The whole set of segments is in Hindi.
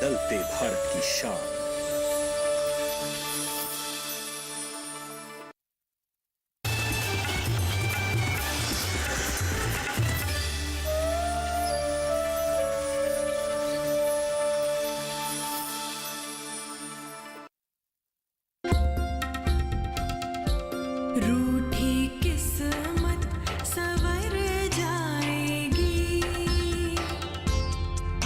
बदलते भारत की शान। रूठी किस्मत संवर जाएगी,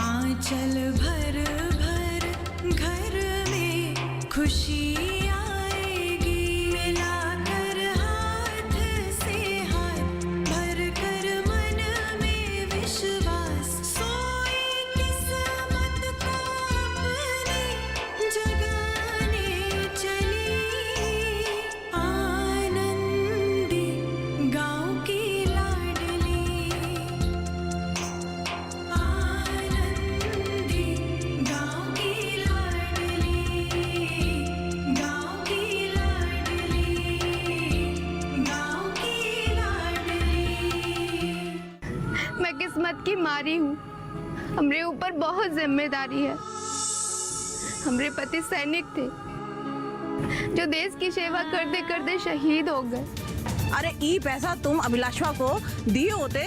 आंचल भर भर घर में खुशी आएगी। मिलाकर हाथ से हाथ भर कर मन में विश्वास, सोई किस्मत को अपने जगाने चली। आनंदी गाँव की लाडली, आनंदी गाँव की लाडली, गाँव की लाडली, गाँव की लाडली। मैं किस्मत की मारी हूँ, हमरे ऊपर बहुत जिम्मेदारी है। हमरे पति सैनिक थे जो देश की सेवा करते करते शहीद हो गए। अरे ई पैसा तुम अभिलाषवा को दिए होते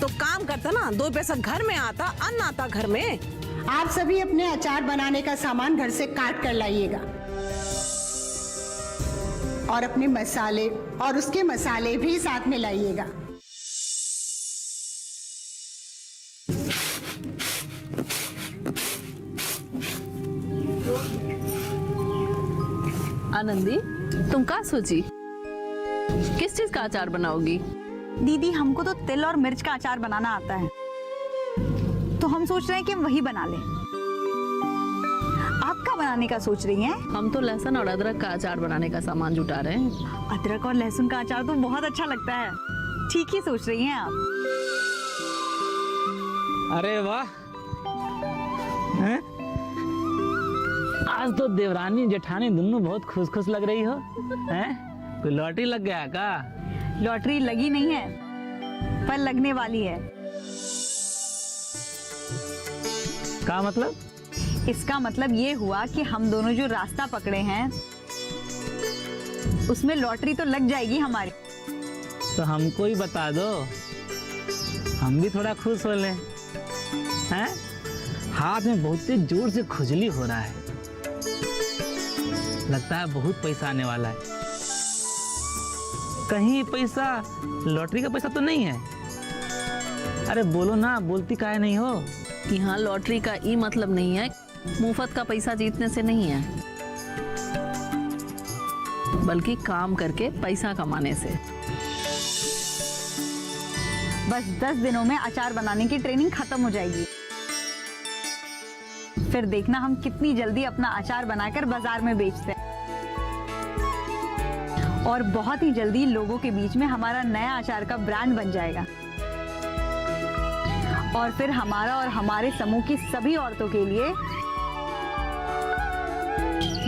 तो काम करता ना, 2 पैसा घर में आता, अन्न आता घर में। आप सभी अपने अचार बनाने का सामान घर से काट कर लाइएगा और अपने मसाले और उसके मसाले भी साथ में लाइएगा। आनंदी, तुम क्या सोची? किस चीज का अचार बनाओगी? दीदी, हमको तो तिल और मिर्च का अचार बनाना आता है, तो हम सोच रहे हैं कि हम वही बना लें। आप क्या बनाने का सोच रही हैं? हम तो लहसुन और अदरक का अचार बनाने का सामान जुटा रहे हैं। अदरक और लहसुन का अचार तो बहुत अच्छा लगता है। ठीक ही सोच रही हैं आप। अरे वाह, हैं? आज तो देवरानी जेठानी दोनों बहुत खुश खुश लग रही हो, हैं? कोई लॉटरी लग गया का? लॉटरी लगी नहीं है, पर लगने वाली है। का मतलब? इसका मतलब ये हुआ कि हम दोनों जो रास्ता पकड़े हैं उसमें लॉटरी तो लग जाएगी हमारी। तो हमको ही बता दो, हम भी थोड़ा खुश हो लें। हैं? हाथ में बहुत जोर से खुजली हो रहा है, लगता है बहुत पैसा आने वाला है। कहीं पैसा, लॉटरी का पैसा तो नहीं है? अरे बोलो ना, बोलती काहे नहीं हो? यहाँ लॉटरी का ई मतलब नहीं है, मुफ्त का पैसा जीतने से नहीं है, बल्कि काम करके पैसा कमाने से। बस 10 दिनों में अचार बनाने की ट्रेनिंग खत्म हो जाएगी। फिर देखना हम कितनी जल्दी अपना अचार बनाकर बाजार में बेचते हैं, और बहुत ही जल्दी लोगों के बीच में हमारा नया अचार का ब्रांड बन जाएगा। और फिर हमारा और हमारे समूह की सभी औरतों के लिए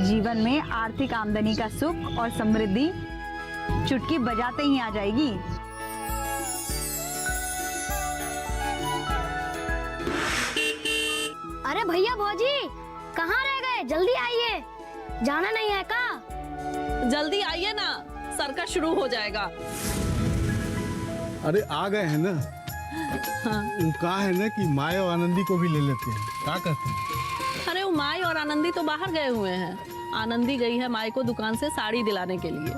जीवन में आर्थिक आमदनी का सुख और समृद्धि चुटकी बजाते ही आ जाएगी। अरे भैया भौजी, कहाँ रह गए? जल्दी आइए, जाना नहीं है का? जल्दी आइए ना, सर्कस शुरू हो जाएगा। अरे आ गए हैं ना। हाँ। वो कहा है ना कि माया और आनंदी को भी ले लेते हैं, क्या कहते हैं? अरे वो माई और आनंदी तो बाहर गए हुए हैं। आनंदी गई है माई को दुकान से साड़ी दिलाने के लिए।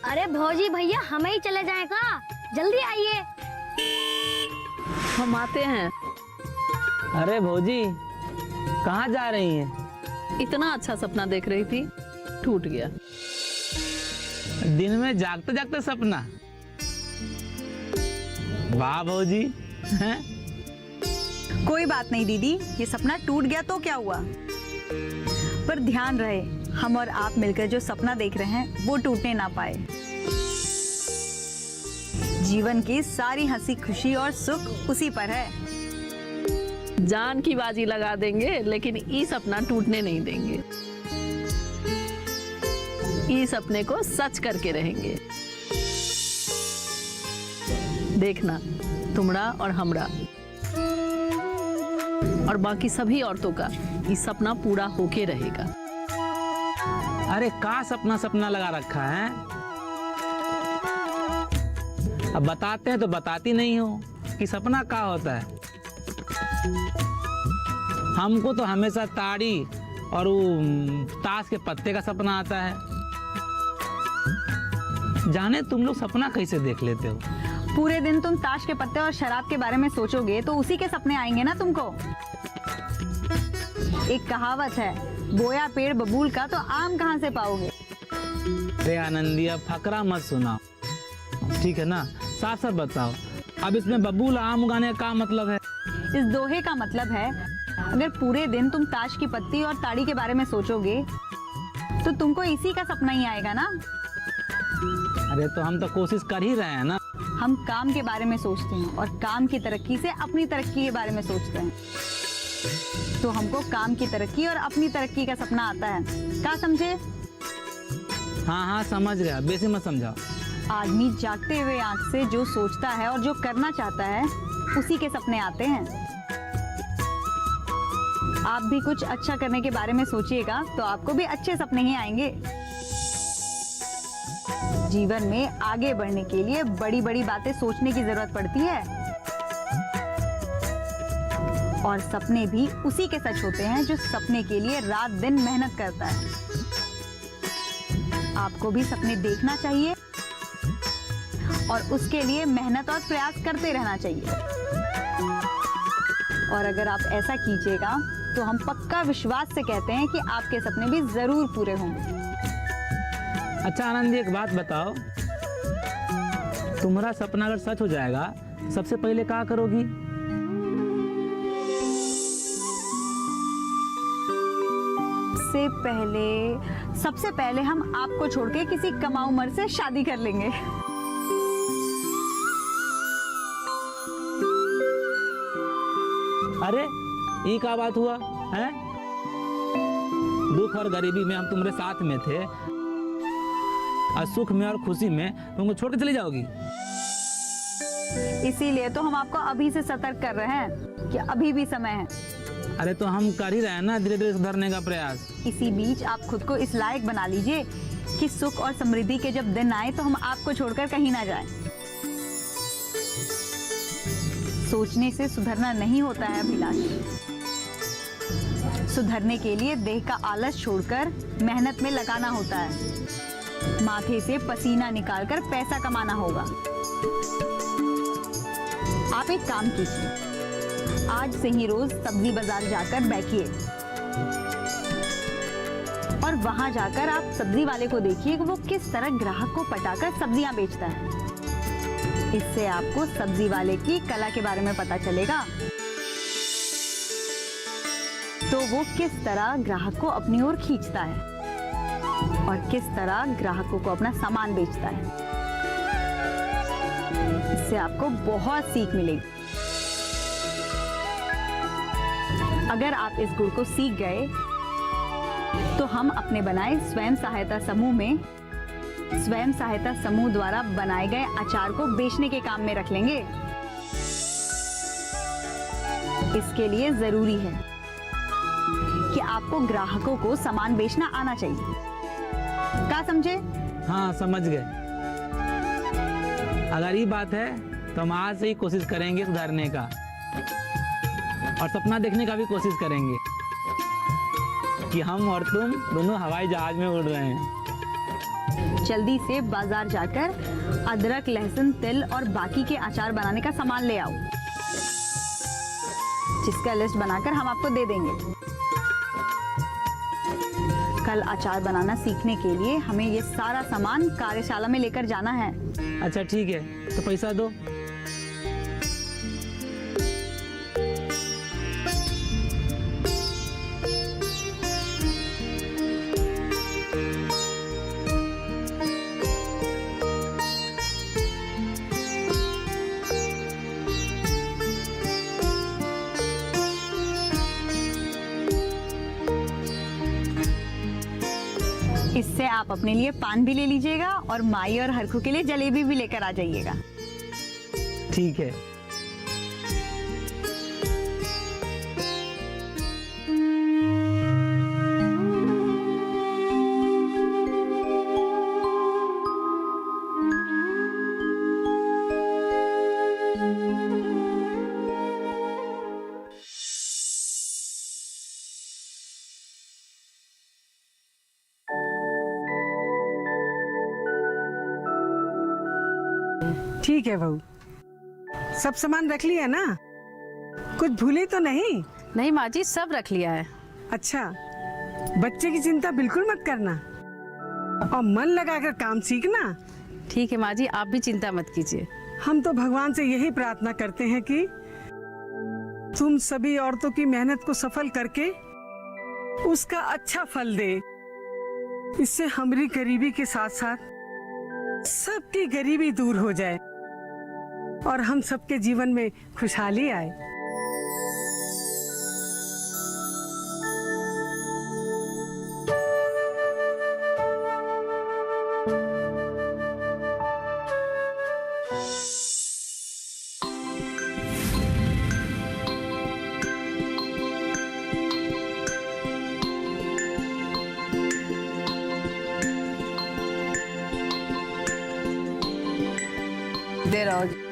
अरे भौजी भैया, हमें ही चले जाएगा, जल्दी आइए। हम आते हैं। अरे भौजी, कहाँ जा रही हैं? इतना अच्छा सपना देख रही थी, टूट गया। दिन में जागते जागते सपना? वाह भौजी, हैं? कोई बात नहीं दीदी, ये सपना टूट गया तो क्या हुआ, पर ध्यान रहे हम और आप मिलकर जो सपना देख रहे हैं वो टूटने ना पाए। जीवन की सारी हंसी खुशी और सुख उसी पर है। जान की बाजी लगा देंगे, लेकिन ये सपना टूटने नहीं देंगे। इस सपने को सच करके रहेंगे। देखना, तुमरा और हमरा। और बाकी सभी औरतों का ये सपना पूरा होके रहेगा। अरे का सपना सपना लगा रखा है? अब बताते हैं तो बताती नहीं हो कि सपना का होता है। हमको तो हमेशा ताड़ी और वो ताश के पत्ते का सपना आता है। जाने तुम लोग सपना कैसे देख लेते हो? पूरे दिन तुम ताश के पत्ते और शराब के बारे में सोचोगे तो उसी के सपने आएंगे ना तुमको। एक कहावत है, बोया पेड़ बबूल का तो आम कहाँ से पाओगे। अरे आनंदी, अब फकरा मत सुनाओ, ठीक है ना? साफ साफ बताओ, अब इसमें बबूल आम उगाने का मतलब है? इस दोहे का मतलब है, अगर पूरे दिन तुम ताश की पत्ती और ताड़ी के बारे में सोचोगे तो तुमको इसी का सपना ही आएगा ना। अरे तो हम तो कोशिश कर ही रहे हैं ना। हम काम के बारे में सोचते हैं और काम की तरक्की से अपनी तरक्की के बारे में सोचते हैं। तो हमको काम की तरक्की और अपनी तरक्की का सपना आता है। क्या समझे? हाँ हाँ समझ गया, बेसी मत समझाओ। आदमी जागते हुए आंख से जो सोचता है और जो करना चाहता है उसी के सपने आते हैं। आप भी कुछ अच्छा करने के बारे में सोचिएगा तो आपको भी अच्छे सपने ही आएंगे। जीवन में आगे बढ़ने के लिए बड़ी बड़ी बातें सोचने की जरूरत पड़ती है और सपने भी उसी के सच होते हैं जो सपने के लिए रात दिन मेहनत करता है। आपको भी सपने देखना चाहिए और उसके लिए मेहनत और प्रयास करते रहना चाहिए। और अगर आप ऐसा कीजिएगा तो हम पक्का विश्वास से कहते हैं कि आपके सपने भी जरूर पूरे होंगे। अच्छा आनंदी, एक बात बताओ, तुम्हारा सपना अगर सच हो जाएगा सबसे पहले क्या करोगी? सबसे पहले हम आपको छोड़ के किसी कमाऊ मर्द से शादी कर लेंगे। अरे ये क्या बात हुआ है? दुख और गरीबी में हम तुम्हारे साथ में थे और सुख में और खुशी में तुमको छोड़ के चली जाओगी? इसीलिए तो हम आपको अभी से सतर्क कर रहे हैं कि अभी भी समय है। अरे तो हम कर ही रहे हैं ना धीरे धीरे सुधरने का प्रयास। इसी बीच आप खुद को इस लायक बना लीजिए कि सुख और समृद्धि के जब दिन आए तो हम आपको छोड़कर कहीं ना जाएं। सोचने से सुधरना नहीं होता है अभिलाष। सुधरने के लिए देह का आलस छोड़कर मेहनत में लगाना होता है। माथे से पसीना निकालकर पैसा कमाना होगा। आप एक काम कीजिए, आज से ही रोज सब्जी बाजार जाकर बैठिए और वहां जाकर आप सब्जी वाले को देखिए कि वो किस तरह ग्राहक को पटाकर सब्जियां बेचता है। इससे आपको सब्जी वाले की कला के बारे में पता चलेगा। तो वो किस तरह ग्राहक को अपनी ओर खींचता है और किस तरह ग्राहकों को अपना सामान बेचता है। इससे आपको बहुत सीख मिलेगी। अगर आप इस गुण को सीख गए तो हम अपने बनाए स्वयं सहायता समूह में स्वयं सहायता समूह द्वारा बनाए गए अचार को बेचने के काम में रख लेंगे। इसके लिए जरूरी है कि आपको ग्राहकों को सामान बेचना आना चाहिए। क्या समझे? हाँ समझ गए। अगर ये बात है तो हम आज से ही कोशिश करेंगे सुधारने का और सपना देखने का भी कोशिश करेंगे कि हम और तुम दोनों हवाई जहाज में उड़ रहे हैं। जल्दी से बाजार जाकर अदरक, लहसुन, तिल और बाकी के अचार बनाने का सामान ले आओ, जिसका लिस्ट बनाकर हम आपको दे देंगे। कल अचार बनाना सीखने के लिए हमें ये सारा सामान कार्यशाला में लेकर जाना है। अच्छा ठीक है, तो पैसा दो। इससे आप अपने लिए पान भी ले लीजिएगा और माई और हरखू के लिए जलेबी भी लेकर आ जाइएगा। ठीक है। ठीक है बहू, सब सामान रख लिया ना? कुछ भूली तो नहीं? नहीं माँ जी, सब रख लिया है। अच्छा, बच्चे की चिंता बिल्कुल मत करना और मन लगाकर काम सीखना। ठीक है माँ जी, आप भी चिंता मत कीजिए। हम तो भगवान से यही प्रार्थना करते हैं कि तुम सभी औरतों की मेहनत को सफल करके उसका अच्छा फल दे। इससे हमारी गरीबी के साथ साथ सबकी गरीबी दूर हो जाए और हम सबके जीवन में खुशहाली आए। दे रहो जी।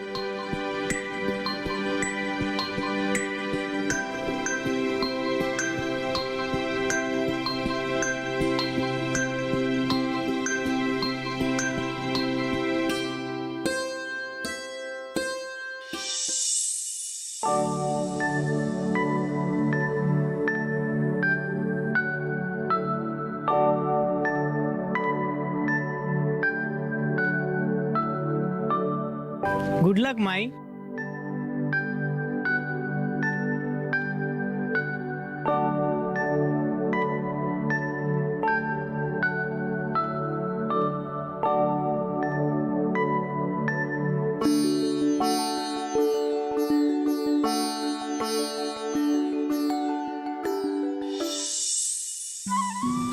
गुड लक माई।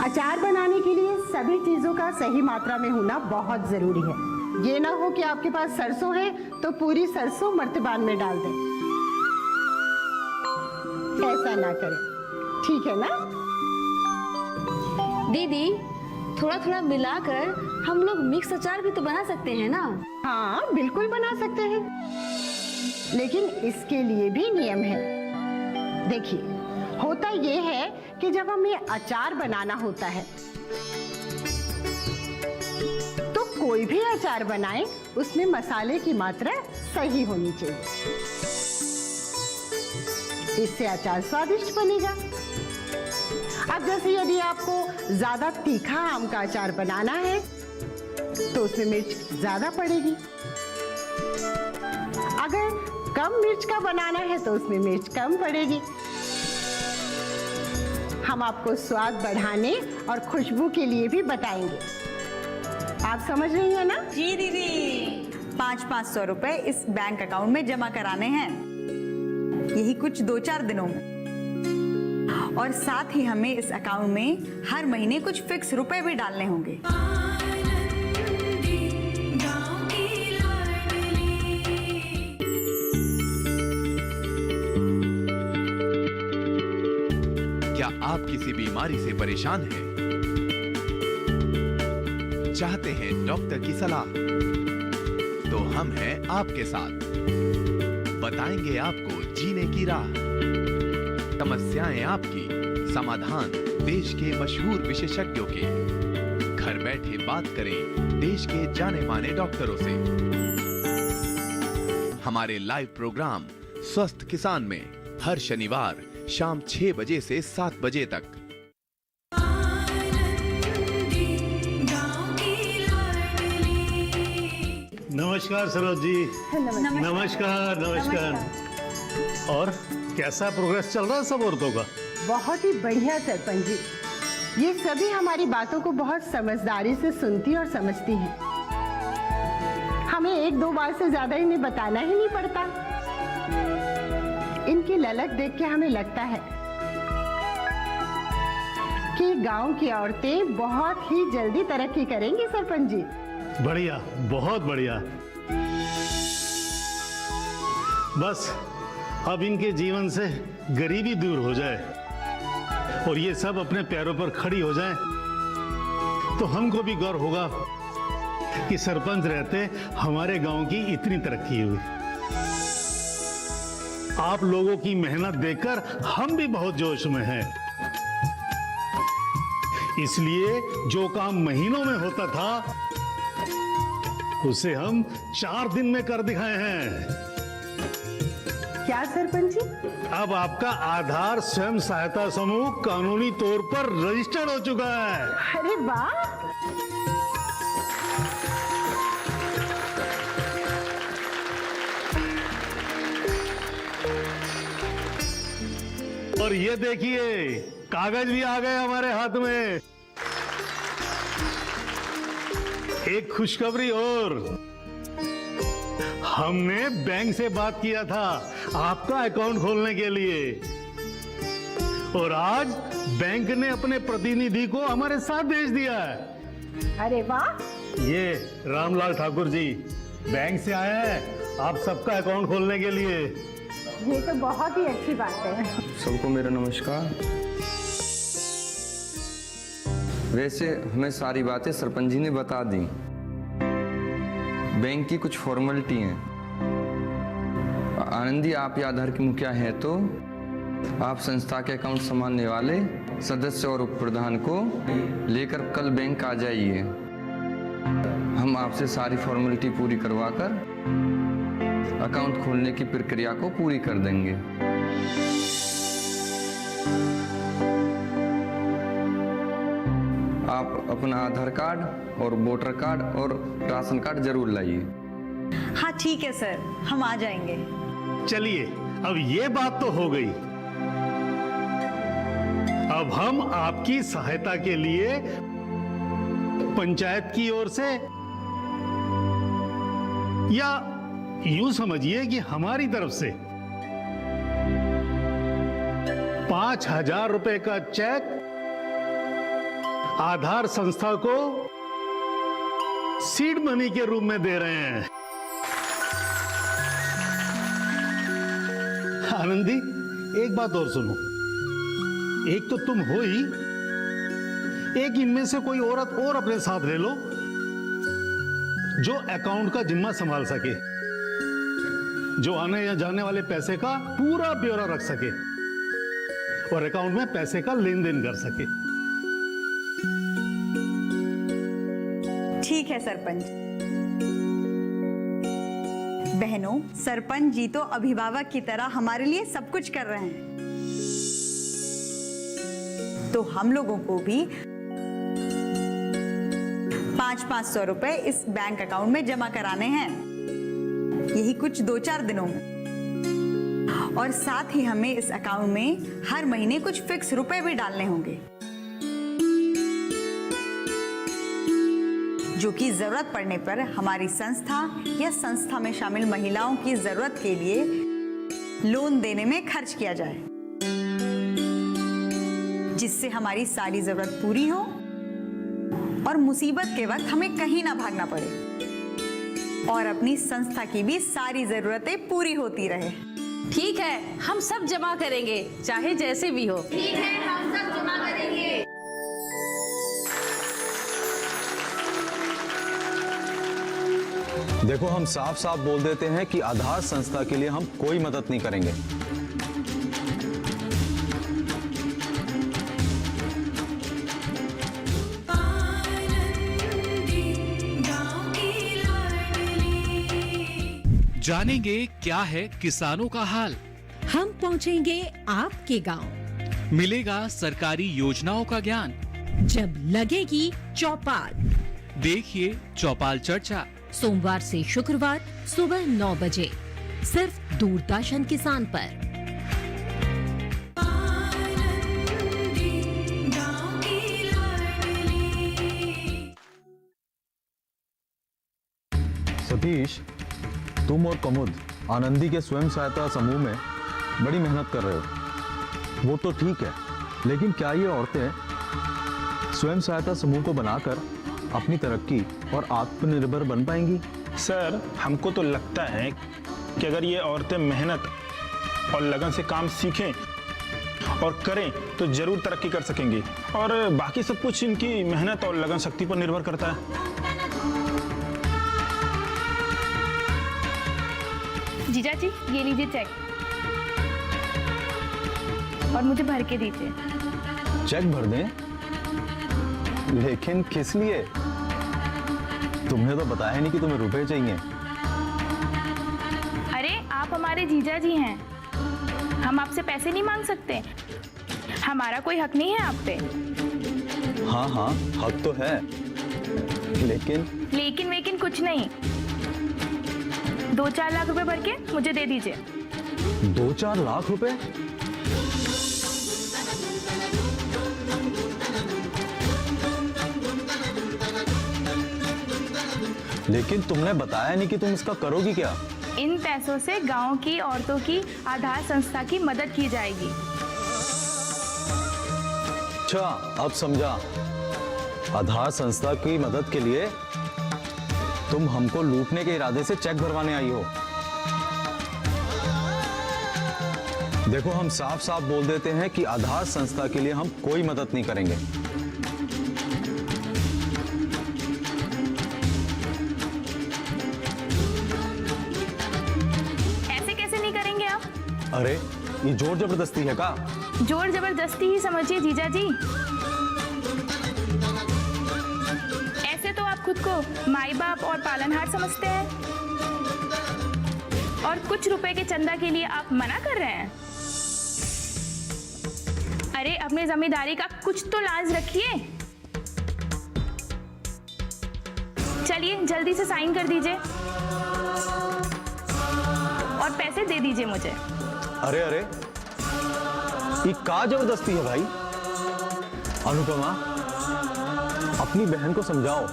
अचार बनाने के लिए सभी चीजों का सही मात्रा में होना बहुत जरूरी है। ये ना हो कि आपके पास सरसों है तो पूरी सरसों मर्तबान में डाल दें। ऐसा ना करें, ठीक है ना? दीदी, थोड़ा थोड़ा मिलाकर हम लोग मिक्स अचार भी तो बना सकते हैं ना? हाँ, बिल्कुल बना सकते हैं, लेकिन इसके लिए भी नियम है। देखिए, होता ये है कि जब हमें अचार बनाना होता है तो कोई भी अचार बनाएं, उसमें मसाले की मात्रा सही होनी चाहिए। इससे अचार स्वादिष्ट बनेगा। अब जैसे यदि आपको ज्यादा तीखा आम का अचार बनाना है तो उसमें मिर्च ज्यादा पड़ेगी। अगर कम मिर्च का बनाना है तो उसमें मिर्च कम पड़ेगी। हम आपको स्वाद बढ़ाने और खुशबू के लिए भी बताएंगे। आप समझ रही हैं ना? जी दीदी, 500 रुपए इस बैंक अकाउंट में जमा कराने हैं, यही कुछ 2-4 दिनों में। और साथ ही हमें इस अकाउंट में हर महीने कुछ फिक्स रुपए भी डालने होंगे। क्या आप किसी बीमारी से परेशान हैं? चाहते हैं डॉक्टर की सलाह? तो हम हैं आपके साथ, बताएंगे आपको जीने की राह। समस्याएं आपकी, समाधान देश के मशहूर विशेषज्ञों के। घर बैठे बात करें देश के जाने माने डॉक्टरों से। हमारे लाइव प्रोग्राम स्वस्थ किसान में हर शनिवार शाम 6 बजे से 7 बजे तक। नमस्कार सरोज जी। नमस्कार नमस्कार। और कैसा प्रोग्रेस चल रहा है सब औरतों का? बहुत ही बढ़िया सरपंच जी, ये सभी हमारी बातों को बहुत समझदारी से सुनती और समझती हैं। हमें 1-2 बार से ज्यादा इन्हें बताना ही नहीं पड़ता। इनकी ललक देख के हमें लगता है कि गांव की औरतें बहुत ही जल्दी तरक्की करेंगी सरपंच जी। बढ़िया, बहुत बढ़िया। बस अब इनके जीवन से गरीबी दूर हो जाए और ये सब अपने पैरों पर खड़ी हो जाएं, तो हमको भी गर्व होगा कि सरपंच रहते हमारे गांव की इतनी तरक्की हुई। आप लोगों की मेहनत देखकर हम भी बहुत जोश में हैं। इसलिए जो काम महीनों में होता था उसे हम 4 दिन में कर दिखाए हैं। क्या सरपंच जी? अब आपका आधार स्वयं सहायता समूह कानूनी तौर पर रजिस्टर्ड हो चुका है। अरे वाह! और ये देखिए, कागज भी आ गए हमारे हाथ में। एक खुशखबरी और, हमने बैंक से बात किया था आपका अकाउंट खोलने के लिए, और आज बैंक ने अपने प्रतिनिधि को हमारे साथ भेज दिया है। अरे वाह! ये रामलाल ठाकुर जी बैंक से आए हैं आप सबका अकाउंट खोलने के लिए। ये तो बहुत ही अच्छी बात है। सबको मेरा नमस्कार। वैसे हमें सारी बातें सरपंच जी ने बता दी। बैंक की कुछ फॉर्मेलिटी हैं। आनंदी, आप ये आधार के मुखिया हैं, तो आप संस्था के अकाउंट संभालने वाले सदस्य और उप प्रधान को लेकर कल बैंक आ जाइए। हम आपसे सारी फॉर्मेलिटी पूरी करवाकर अकाउंट खोलने की प्रक्रिया को पूरी कर देंगे। आप अपना आधार कार्ड और वोटर कार्ड और राशन कार्ड जरूर लाइए। हाँ ठीक है सर, हम आ जाएंगे। चलिए, अब ये बात तो हो गई। अब हम आपकी सहायता के लिए पंचायत की ओर से, या यूं समझिए कि हमारी तरफ से 5,000 रुपए का चेक आधार संस्था को सीड मनी के रूप में दे रहे हैं। आनंदी, एक बात और सुनो। एक तो तुम हो ही, एक इनमें से कोई औरत और अपने साथ ले लो जो अकाउंट का जिम्मा संभाल सके, जो आने या जाने वाले पैसे का पूरा ब्यौरा रख सके और अकाउंट में पैसे का लेन देन कर सके। ठीक है सरपंच। बहनों, सरपंच जी तो अभिभावक की तरह हमारे लिए सब कुछ कर रहे हैं, तो हम लोगों को भी 500 रुपए इस बैंक अकाउंट में जमा कराने हैं, यही कुछ 2-4 दिनों में। और साथ ही हमें इस अकाउंट में हर महीने कुछ फिक्स रुपए भी डालने होंगे, जो कि जरूरत पड़ने पर हमारी संस्था या संस्था में शामिल महिलाओं की जरूरत के लिए लोन देने में खर्च किया जाए, जिससे हमारी सारी जरूरत पूरी हो और मुसीबत के वक्त हमें कहीं ना भागना पड़े, और अपनी संस्था की भी सारी जरूरतें पूरी होती रहे। ठीक है, हम सब जमा करेंगे, चाहे जैसे भी हो। ठीक है, हम सब जमा करेंगे। देखो, हम साफ साफ बोल देते हैं कि आधार संस्था के लिए हम कोई मदद नहीं करेंगे। जानेंगे क्या है किसानों का हाल। हम पहुंचेंगे आपके गांव। मिलेगा सरकारी योजनाओं का ज्ञान। जब लगेगी चौपाल, देखिए चौपाल चर्चा, सोमवार से शुक्रवार सुबह 9 बजे, सिर्फ दूरदर्शन किसान पर। सतीश, तुम और कमुद आनंदी के स्वयं सहायता समूह में बड़ी मेहनत कर रहे हो। वो तो ठीक है, लेकिन क्या ये औरतें स्वयं सहायता समूह को बनाकर अपनी तरक्की और आत्मनिर्भर बन पाएंगी? सर, हमको तो लगता है कि अगर ये औरतें मेहनत और लगन से काम सीखें और करें तो जरूर तरक्की कर सकेंगी, और बाकी सब कुछ इनकी मेहनत और लगन शक्ति पर निर्भर करता है। जीजा जी, ये लीजिए चेक, और मुझे भर के दीजिए। चेक भर दें? लेकिन किस लिए? तुमने तो बताया नहीं कि तुम्हें रुपए चाहिए। अरे आप हमारे जीजा जी हैं, हम आपसे पैसे नहीं मांग सकते। हमारा कोई हक नहीं है आप पे। हाँ हाँ हक तो है, लेकिन वेकिन कुछ नहीं। 2-4 लाख रुपए भर के मुझे दे दीजिए। 2-4 लाख रुपए? लेकिन तुमने बताया नहीं कि तुम इसका करोगी क्या? इन पैसों से गांव की औरतों की आधार संस्था की मदद की जाएगी। अच्छा अब समझा। आधार संस्था की मदद के लिए तुम हमको लूटने के इरादे से चेक भरवाने आई हो। देखो हम साफ साफ बोल देते हैं कि आधार संस्था के लिए हम कोई मदद नहीं करेंगे। ऐसे कैसे नहीं करेंगे आप? अरे ये जोर जबरदस्ती है का? जोर जबरदस्ती ही समझिए जीजा जी। ऐसे तो आप खुद को माई बाप और पालनहार समझते हैं, और कुछ रुपए के चंदा के लिए आप मना कर रहे हैं। अरे अपनी जिम्मेदारी का कुछ तो लाज रखिए। चलिए जल्दी से साइन कर दीजिए और पैसे दे दीजिए मुझे। अरे अरे ये क्या जबरदस्ती है भाई? अनुपमा अपनी बहन को समझाओ,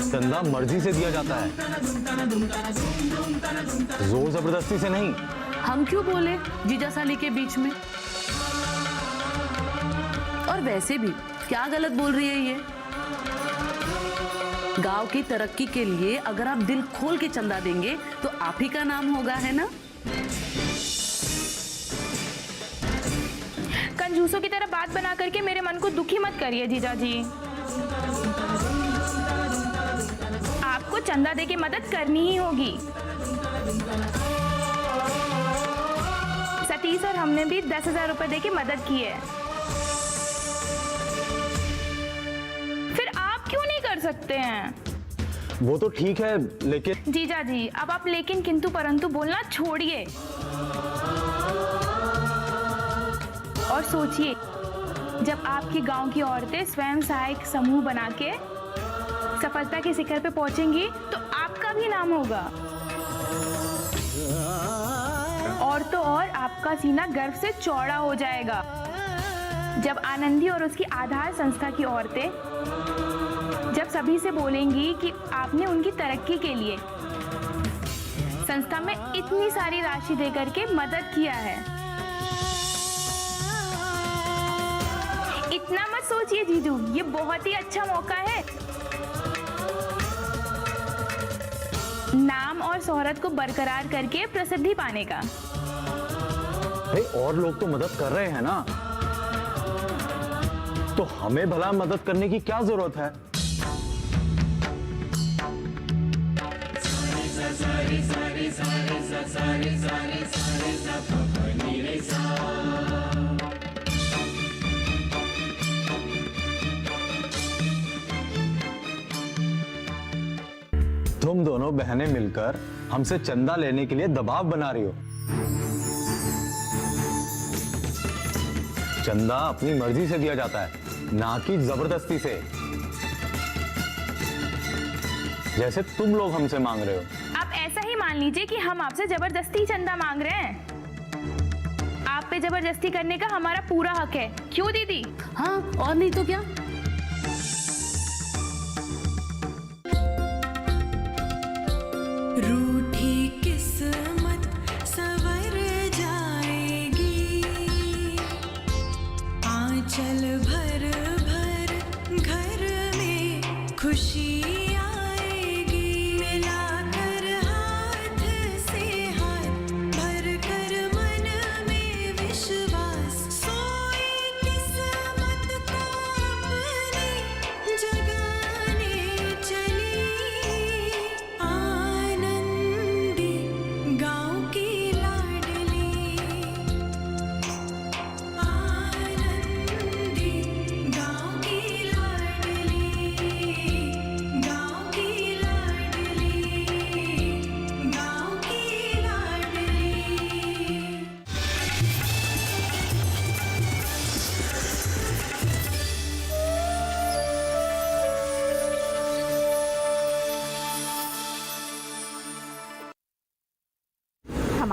चंदा मर्जी से दिया जाता है, जोर जबरदस्ती से नहीं। हम क्यों बोले जीजा साली के बीच में? और वैसे भी क्या गलत बोल रही है ये? गांव की तरक्की के लिए अगर आप दिल खोल के चंदा देंगे तो आप ही का नाम होगा, है ना? कंजूसों की तरह बात बना करके मेरे मन को दुखी मत करिए जीजा जी। आपको चंदा दे के मदद करनी ही होगी। सतीश और हमने भी 10,000 रुपए दे के मदद की है। फिर आप क्यों नहीं कर सकते हैं? वो तो ठीक है लेकिन जीजा जी अब आप लेकिन किंतु परंतु बोलना छोड़िए और सोचिए, जब आपकी गांव की औरतें स्वयं सहायक समूह बना के सफलता के शिखर पे पहुंचेंगी तो आपका भी नाम होगा। और तो और आपका सीना गर्व से चौड़ा हो जाएगा जब आनंदी और उसकी आधार संस्था की औरतें जब सभी से बोलेंगी कि आपने उनकी तरक्की के लिए संस्था में इतनी सारी राशि देकर के मदद किया है। इतना मत सोचिए जीजू, ये बहुत ही अच्छा मौका है नाम और शोहरत को बरकरार करके प्रसिद्धि पाने का। भाई और लोग तो मदद कर रहे हैं ना, तो हमें भला मदद करने की क्या जरूरत है? तुम दोनों बहनें मिलकर हमसे चंदा लेने के लिए दबाव बना रही हो। चंदा अपनी मर्जी से दिया जाता है, ना कि जबरदस्ती से, जैसे तुम लोग हमसे मांग रहे हो। आप ऐसा ही मान लीजिए कि हम आपसे जबरदस्ती चंदा मांग रहे हैं। आप पे जबरदस्ती करने का हमारा पूरा हक है, क्यों दीदी? हाँ और नहीं तो क्या। रूठी किस्मत संवर जाएगी, आंचल भर भर घर में खुशी आएगी। मिलाकर हाथ से हाथ भर कर मन में विश्वास, सोई किस्मत को अपने जगाने चली। आनंद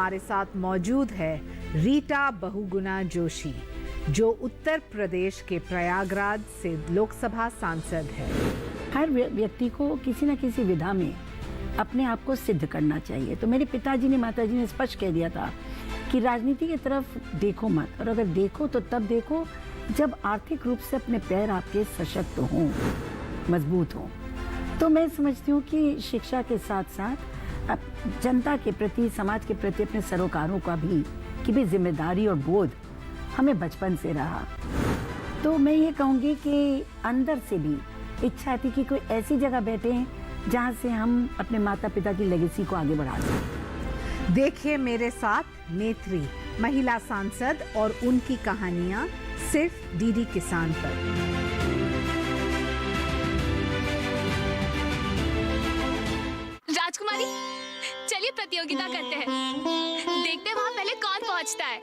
हमारे साथ मौजूद है रीटा बहुगुणा जोशी, जो उत्तर प्रदेश के प्रयागराज से लोकसभा सांसद है। हर व्यक्ति को किसी न किसी विधा में अपने आप को सिद्ध करना चाहिए। तो मेरे पिताजी ने, माताजी ने स्पष्ट कह दिया था कि राजनीति की तरफ देखो मत, और अगर देखो तो तब देखो जब आर्थिक रूप से अपने पैर आपके सशक्त हों, मजबूत हों। तो मैं समझती हूँ कि शिक्षा के साथ साथ जनता के प्रति, समाज के प्रति अपने सरोकारों का भी जिम्मेदारी और बोध हमें बचपन से रहा। तो मैं ये कहूँगी कि अंदर से भी इच्छा थी कि कोई ऐसी जगह बैठे हैं जहाँ से हम अपने माता पिता की लेगेसी को आगे बढ़ा सकें। देखिए मेरे साथ नेत्री, महिला सांसद, और उनकी कहानियाँ सिर्फ डीडी किसान पर। राजकुमारी, चलिए प्रतियोगिता करते हैं। देखते हैं वहाँ पहले कौन पहुँचता है।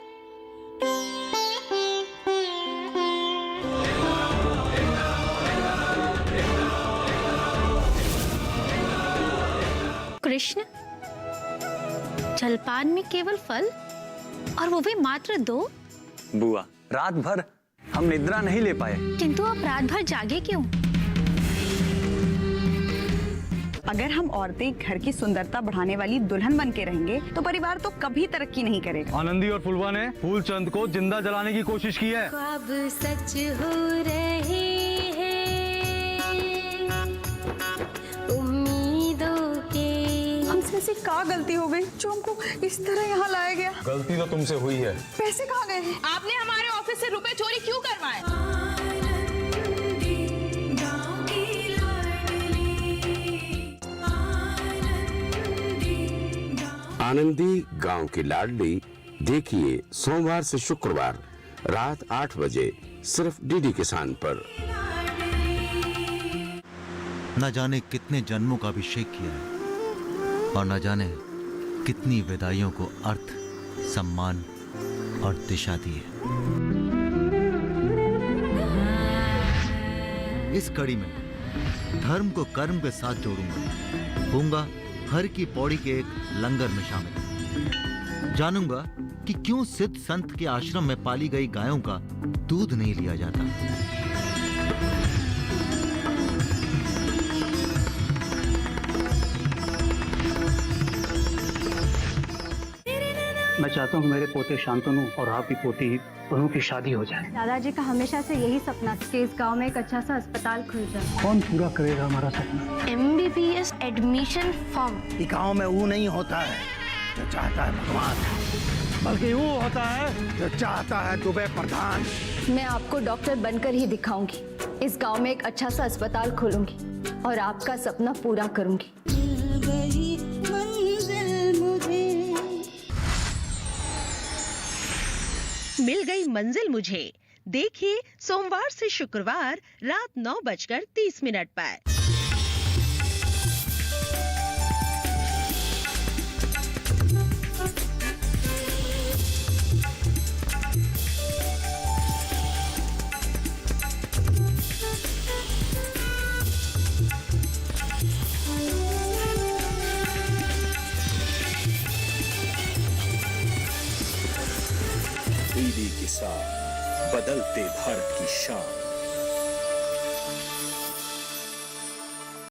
कृष्ण, जलपान में केवल फल, और वो भी मात्र 2? बुआ, रात भर हम निद्रा नहीं ले पाए। किंतु आप रात भर जागे क्यों? अगर हम औरतें घर की सुंदरता बढ़ाने वाली दुल्हन बन के रहेंगे तो परिवार तो कभी तरक्की नहीं करेगा। आनंदी और फुलवा ने फूलचंद को जिंदा जलाने की कोशिश की है। ख्वाब सच हो रहे हैं, उम्मीदों के। हमसे ऐसी क्या गलती हो गई जो हमको इस तरह यहाँ लाया गया? गलती तो तुमसे हुई है। पैसे कहाँ गए? आपने हमारे ऑफिस से रुपए चोरी क्यों करवाए? आनंदी गांव की लाडली देखिए सोमवार से शुक्रवार रात 8 बजे सिर्फ डीडी किसान पर। न जाने कितने जन्मों का अभिषेक किया है और न जाने कितनी विदाइयों को अर्थ, सम्मान और दिशा दी है। इस कड़ी में धर्म को कर्म के साथ जोड़ूंगा, होऊंगा हर की पौड़ी के एक लंगर में शामिल। जानूंगा कि क्यों सिद्ध संत के आश्रम में पाली गई गायों का दूध नहीं लिया जाता। मैं चाहता हूँ मेरे पोते शांतनु और आपकी पोती दोनों की शादी हो जाए। दादाजी का हमेशा से यही सपना था कि इस गांव में एक अच्छा सा अस्पताल खुल जाए। कौन पूरा करेगा हमारा सपना? MBBS admission form. गांव में वो नहीं होता है जो चाहता है भगवान, बल्कि वो होता है जो चाहता है दुबे प्रधान। मैं आपको डॉक्टर बनकर ही दिखाऊंगी। इस गांव में एक अच्छा सा अस्पताल खोलूंगी और आपका सपना पूरा करूंगी। मिल गई मंजिल मुझे। देखिए सोमवार से शुक्रवार रात 9:30 पर। डीडी किसान, बदलते भारत की शान।